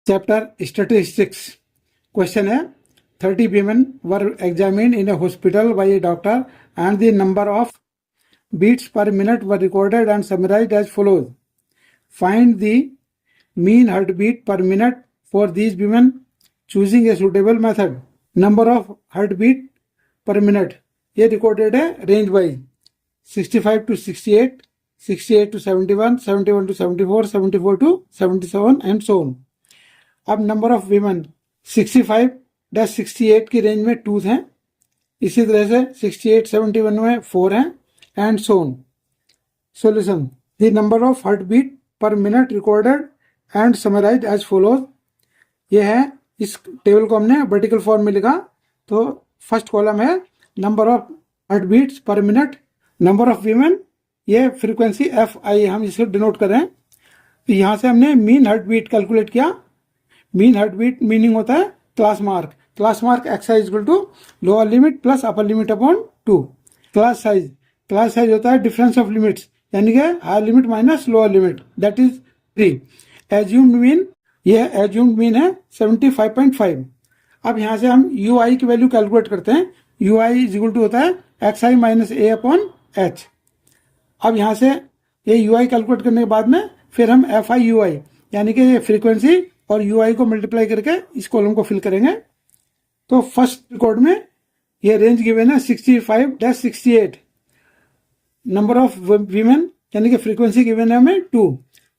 Chapter Statistics. Question है 30 women were examined in a hospital by a doctor and the number of beats per minute were recorded and summarized as follows. Find the mean heartbeat per minute for these women choosing a suitable method. Number of heartbeat per minute ये recorded है range wise 65 to 68, 68 to 71, 71 to 74, 74 to 77 and so on. अब number of women 65-68 की range में 2 हैं, इसी तरह से 68-71 में 4 हैं and so on. Solution. The number of heart beat per minute recorded and summarized as follows. ये है, इस टेबल को हमने वर्टिकल फॉर्म में लिखा. तो फर्स्ट कॉलम है number of heart beats per minute, number of women, ये फ्रीक्वेंसी FI हम इसको डिनोट कर रहे हैं. तो यहाँ से हमने मीन हार्ट बीट कैलकुलेट किया. मीन हार्ट बीट मीनिंग होता है class mark. Class mark X I equal to lower limit plus upper limit upon 2. Class size होता है डिफरेंस ऑफ लिमिट्स, यानी कि higher limit minus lower limit, that is 3. Assumed mean, ये assumed mean है 75.5. अब यहाँ से हम UI की वैल्यू कैलकुलेट करते हैं. UI इज इक्वल टू होता है XI minus A upon H. अब यहाँ से ये UI कैलकुलेट करने के बाद में फिर हम FI UI यानी कि ये फ्रीक्वेंसी और UI को मल्टीप्लाई करके इस कॉलम को फिल करेंगे. तो फर्स्ट रिकॉर्ड में ये रेंज गिवन है 65-68. नंबर ऑफ वीमेन यानी कि फ्रीक्वेंसी गिवन है हमें 2.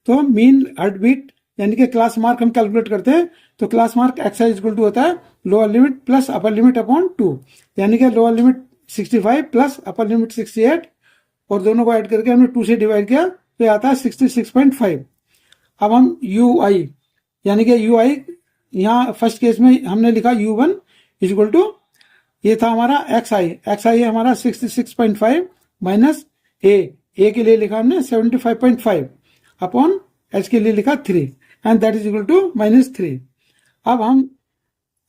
तो मीन हार्ट बीट यानी कि क्लास मार्क हम कैलकुलेट करते हैं. तो class mark XI equal to होता है लोअर लिमिट प्लस अपर लिमिट अपॉन 2, यानी कि लोअर लिमिट 65 प्लस अपर लिमिट 68 और दोनों को ऐड करके हमने 2 से डिवाइड किया तो ये आता है 66.5. अब हम UI यानी कि UI यहाँ फर्स्ट केस में हमने लिखा U1 इक्वल टू, ये था हमारा XI है हमारा 66.5 माइनस A के लिए लिखा हमने 75.5 अपॉन H के लिए लिखा 3 and that is equal to -3. अब हम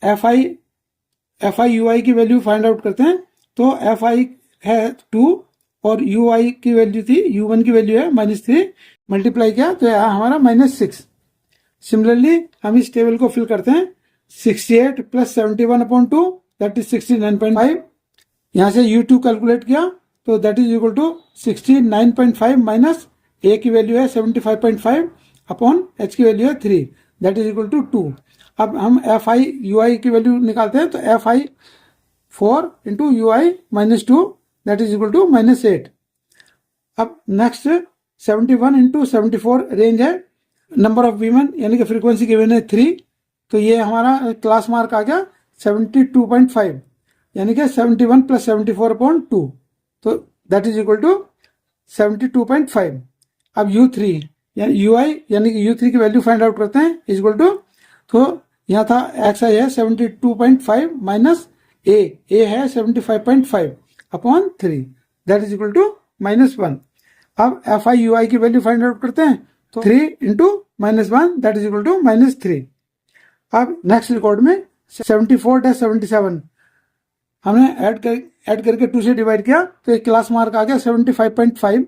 FI UI की वैल्यू फाइंड आउट करते हैं. तो FI है 2 और UI की वैल्यू थी, U1 की वैल्यू है -3, मल्टीप्लाई किया तो यहाँ हमारा -6. सिमिलरली हम इस टेबल को फिल करते हैं. 68 प्लस 71 अपॉन 2 दैट इज 69.5. यहाँ से U2 कैलकुलेट किया तो that is equal to 69.5 minus A की वैल्यू है 75.5 अपॉन H की वैल्यू है 3 दैट इज इक्वल टू 2. अब हम FI UI की वैल्यू निकालते हैं. तो FI 4 into UI -2 that is equal to -8. अब नेक्स्ट 71 इंटू 74 रेंज है. नंबर ऑफ वीमेन यानी कि फ्रीक्वेंसी गिवन है 3. तो ये हमारा क्लास मार्क आ गया 72.5 यानी कि 71 प्लस 74 अपॉन 2, तो दैट इज इक्वल टू 72.5. अब U3 यानी UI यानी कि U3 की वैल्यू फाइंड आउट करते हैं इज इक्वल टू, तो यहाँ था XI है 72.5 माइनस A है 75.5 upon 3 that is equal to -1. अब FI UI की वैल्यू फाइंड आउट करते हैं. तो 3 into -1 that is equal to -3. अब नेक्स्ट रिकॉर्ड में 74-77 हमने ऐड करके 2 से डिवाइड किया तो एक क्लास मार्क आ गया 75.5.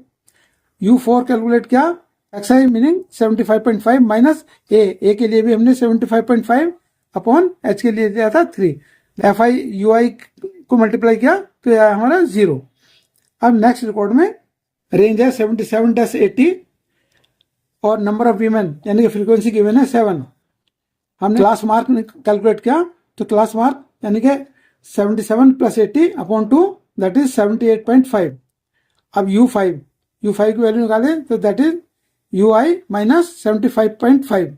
U4 कैलकुलेट किया, XI मीनिंग 75.5 माइनस A के लिए भी हमने 75.5 अपॉन H के लिए दिया था 3. FI UI को मल्टीप्लाई किया तो यह हमारा 0. अब नेक्स्ट रिकॉर्ड में रेंज है 77-80 और नंबर ऑफ वीमेन यानी कि फ्रीक्वेंसी गिवन है 7. हमने क्लास मार्क कैलकुलेट किया तो क्लास मार्क यानी कि 77 प्लस 80 अपॉन 2 दैट इज 78.5. अब U5 की वैल्यू निकाले तो that is UI minus 75.5.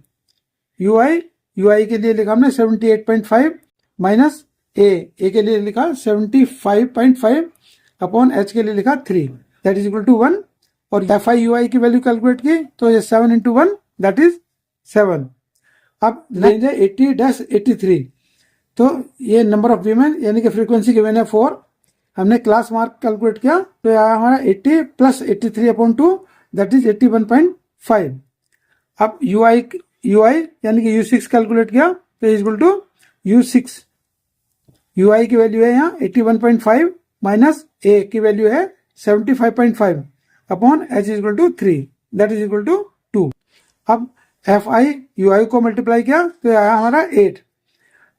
UI के लिए लिखा हमने 78.5 माइनस A के लिए लिखा 75.5 अपॉन H के लिए लिखा 3 दैट इज इक्वल टू 1. और FI UI की वैल्यू कैलकुलेट की तो ये 7 इंटू 1 दैट इज 7. अब रेंज है 80-83. तो ये नंबर ऑफ वीमेन यानी कि फ्रीक्वेंसी गिवन है 4. हमने क्लास मार्क कैलकुलेट किया तो यहाँ हमारा 80 प्लस 83 अपॉन 2 दैट इज 81.5. अब UI यानी कि U6 कैलकुलेट किया तो is equal to U6. UI की वैल्यू है यहाँ 81.5 माइनस A की वैल्यू है 75.5 upon H is equal to 3 that is equal to 2. अब एफ आई यू आई को मल्टीप्लाई किया तो ये आया हमारा 8।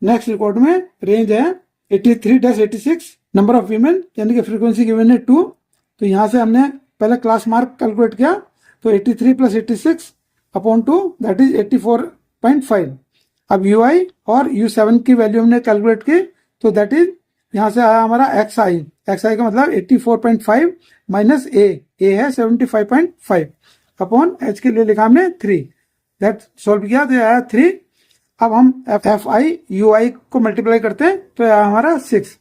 नेक्स्ट रिकॉर्ड में रेंज है 83-86 नंबर ऑफ वीमेन, यानी कि फ्रीक्वेंसी गिवन है 2। तो यहाँ से हमने पहले क्लास मार्क कैलकुलेट किया, तो 83 + 86 अपॉन 2 दैट इज 84.5। अब यू आई और U7 की वैल्यू हमने कैलकुलेट की, तो दैट इज यहाँ से आया हमारा एक्स आई का मतलब 84.5 माइनस ए है 75.5 अपॉन एच के लिए लिखा हमने 3, दैट सॉल्व किया तो आया 3। अब हम एफ आई यू आई को मल्टीप्लाई करते हैं तो आया हमारा 6।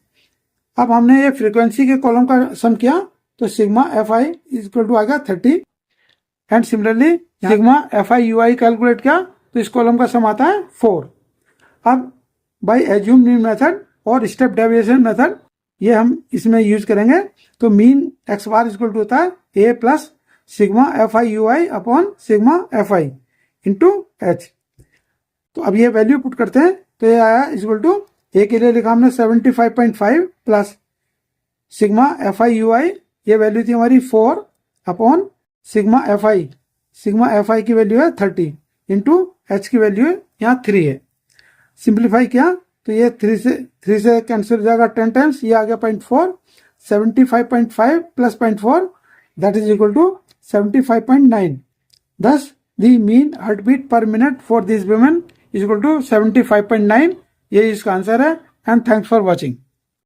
अब हमने ये फ्रीक्वेंसी के कॉलम का सम किया, तो sigma F I equal to आएगा 30। And similarly sigma F I U I calculate किया तो इस कॉलम का सम आता है 4। अब बाय एज्यूम मीन मेथड और स्टेप डेविएशन मेथड ये हम इसमें यूज करेंगे। तो mean X bar equal to होता है A plus sigma F I U I upon sigma F I into H. तो अब ये वैल्यू पुट करते हैं तो ये आया इक्वल टू ए के लिए लिखा हमने 75.5 plus sigma F I U I, ये वैल्यू थी हमारी 4 अपॉन सिग्मा एफ आई की वैल्यू है 30 इंटू एच की वैल्यू है यहाँ 3 है। सिंप्लीफाई किया तो ये 3 से कैंसिल हो जाएगा 10 टाइम्स, ये आ गया 0.4। 75.5 plus 0.4 that is equal to 75.9। thus the mean heartbeat per minute for these women is equal to 75.9। ये इसका आंसर है। And thanks for watching.